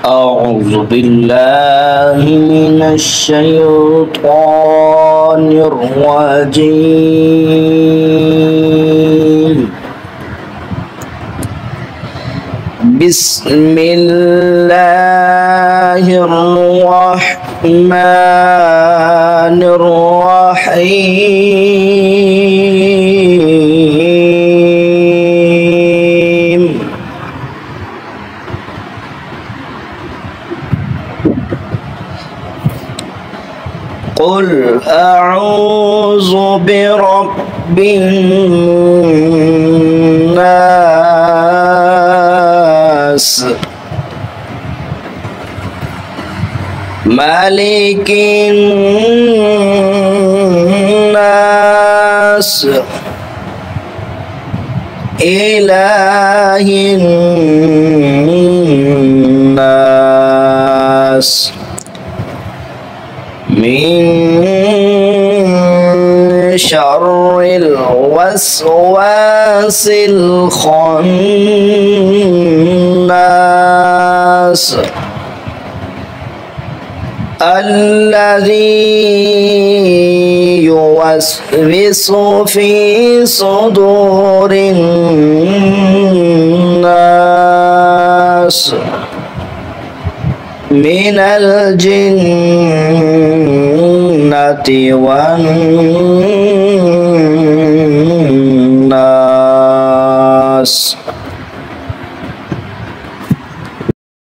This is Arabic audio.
أعوذ بالله من الشيطان الرجيم. بسم الله الرحمن الرحيم. قل أعوذ برب الناس مالك الناس إله الناس من شر الوسواس الخناس الذي يوسوس في صدور الناس من الجنة والناس.